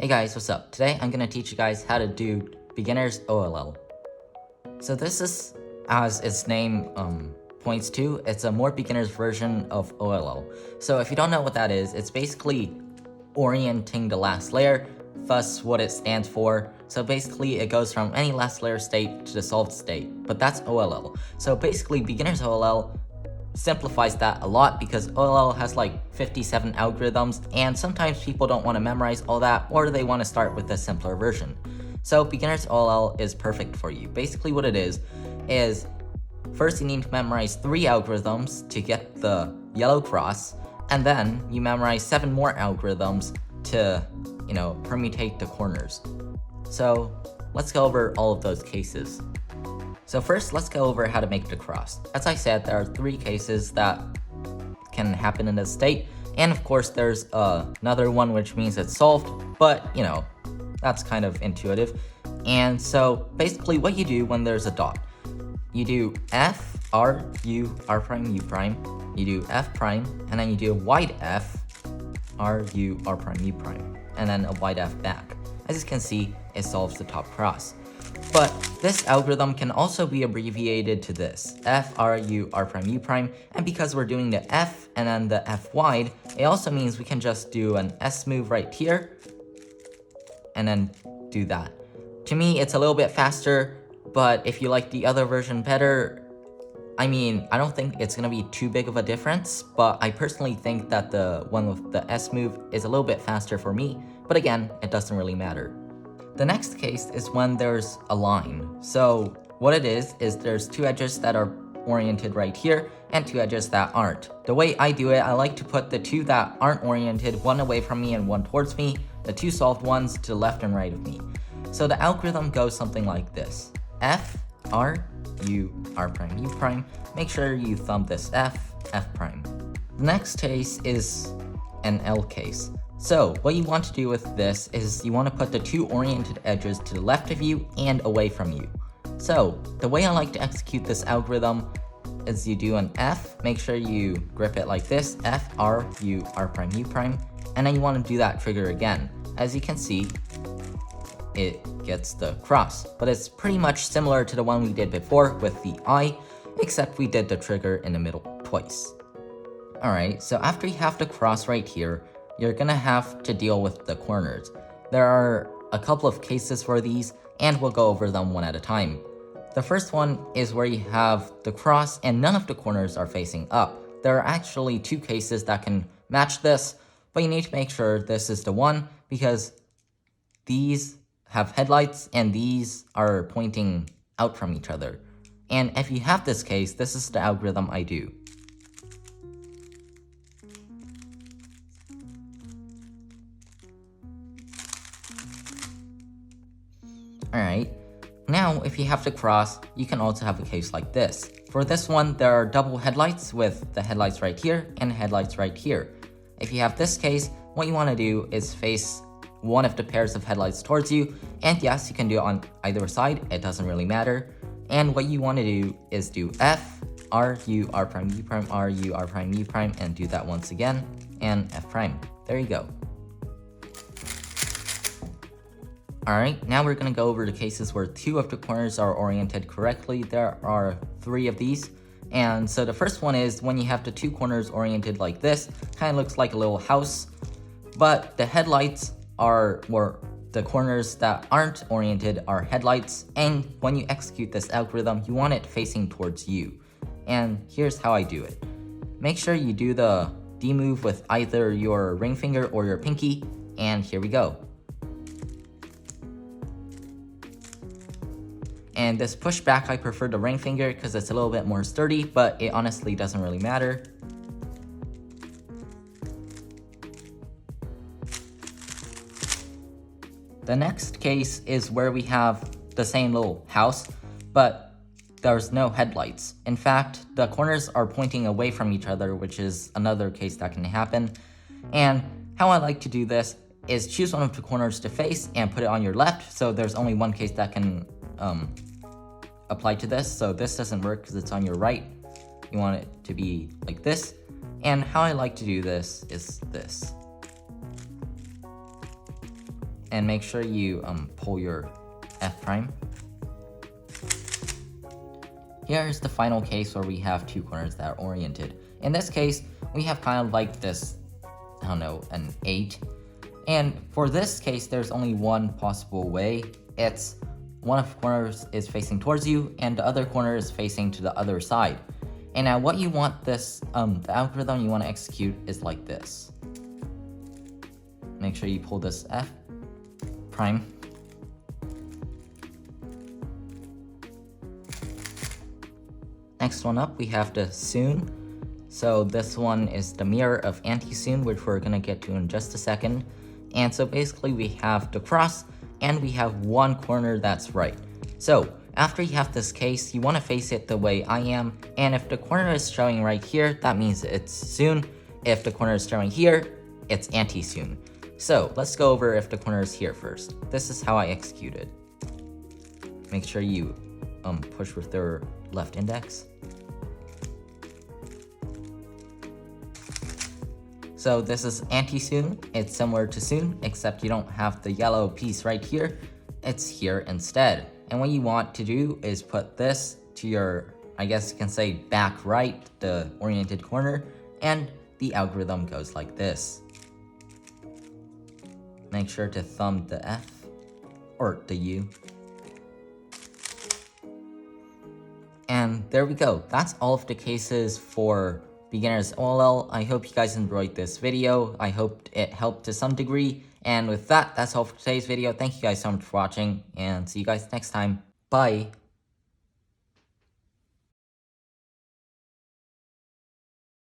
Hey guys, what's up? Today I'm going to teach you guys how to do Beginners OLL. So this is, as its name points to, it's a more beginner's version of OLL. So if you don't know what that is, it's basically orienting the last layer, thus what it stands for. So basically it goes from any last layer state to the solved state, but that's OLL. So basically Beginners OLL simplifies that a lot because OLL has like 57 algorithms and sometimes people don't want to memorize all that or they want to start with a simpler version. So Beginners OLL is perfect for you. Basically what it is first you need to memorize 3 algorithms to get the yellow cross, and then you memorize 7 more algorithms to, permutate the corners. So let's go over all of those cases. So first, let's go over how to make the cross. As I said, there are 3 cases that can happen in this state, and of course there's another one which means it's solved, but that's kind of intuitive. And so basically what you do when there's a dot, you do F, R, U, R prime, U prime, you do F prime, and then you do a wide F, R, U, R prime, U prime, and then a wide F back. As you can see, it solves the top cross. But this algorithm can also be abbreviated to this, F, R, U, R prime, U prime, and because we're doing the F and then the F wide, it also means we can just do an S move right here, and then do that. To me, it's a little bit faster, but if you like the other version better, I don't think it's going to be too big of a difference, but I personally think that the one with the S move is a little bit faster for me, but again, it doesn't really matter. The next case is when there's a line. So what it is there's 2 edges that are oriented right here and 2 edges that aren't. The way I do it, I like to put the 2 that aren't oriented, one away from me and one towards me, the 2 solved ones to the left and right of me. So the algorithm goes something like this. F, R, U, R prime, U prime. Make sure you thumb this F, F prime. The next case is an L case. So what you want to do with this is you want to put the 2 oriented edges to the left of you and away from you. So the way I like to execute this algorithm is you do an F, make sure you grip it like this, F, R, U, R prime, U prime, and then you want to do that trigger again. As you can see, it gets the cross, but it's pretty much similar to the one we did before with the I, except we did the trigger in the middle twice. Alright, so after you have the cross right here, you're gonna have to deal with the corners. There are a couple of cases for these, and we'll go over them one at a time. The first one is where you have the cross and none of the corners are facing up. There are actually 2 cases that can match this, but you need to make sure this is the one because these have headlights and these are pointing out from each other. And if you have this case, this is the algorithm I do. Alright, now if you have to cross, you can also have a case like this. For this one, there are double headlights with the headlights right here and headlights right here. If you have this case, what you want to do is face one of the pairs of headlights towards you, and yes, you can do it on either side, it doesn't really matter. And what you want to do is do F, R, U, R prime, U prime, R, U, R prime, U prime, and do that once again, and F prime. There you go. Alright, now we're going to go over the cases where 2 of the corners are oriented correctly. There are 3 of these. And so the first one is when you have the 2 corners oriented like this, kind of looks like a little house, but the headlights are, or the corners that aren't oriented are headlights, and when you execute this algorithm, you want it facing towards you. And here's how I do it. Make sure you do the D move with either your ring finger or your pinky, and here we go. And this pushback, I prefer the ring finger because it's a little bit more sturdy, but it honestly doesn't really matter. The next case is where we have the same little house, but there's no headlights. In fact, the corners are pointing away from each other, which is another case that can happen. And how I like to do this is choose one of the corners to face and put it on your left, so there's only one case that can apply to this. So this doesn't work because it's on your right. You want it to be like this. And how I like to do this is this. and make sure you pull your F prime. Here's the final case where we have two corners that are oriented. In this case, we have kind of like this, I don't know, an 8. And for this case, there's only one possible way. It's one of the corners is facing towards you and the other corner is facing to the other side. And now what you want this, the algorithm you want to execute is like this. Make sure you pull this F prime. Next one up, we have the soon. So this one is the mirror of anti-soon, which we're gonna get to in just a second. And so basically we have the cross and we have one corner that's right. So after you have this case, you want to face it the way I am, and if the corner is showing right here, that means it's soon. If the corner is showing here, it's anti-soon. So let's go over if the corner is here first. This is how I execute it. Make sure you push with their left index. So this is anti-soon. It's similar to soon, except you don't have the yellow piece right here. It's here instead. And what you want to do is put this to your, I guess you can say back right, the oriented corner, and the algorithm goes like this. Make sure to thumb the F, or the U. And there we go. That's all of the cases for Beginners OLL. I hope you guys enjoyed this video. I hope it helped to some degree. And with that, that's all for today's video. Thank you guys so much for watching, and see you guys next time. Bye!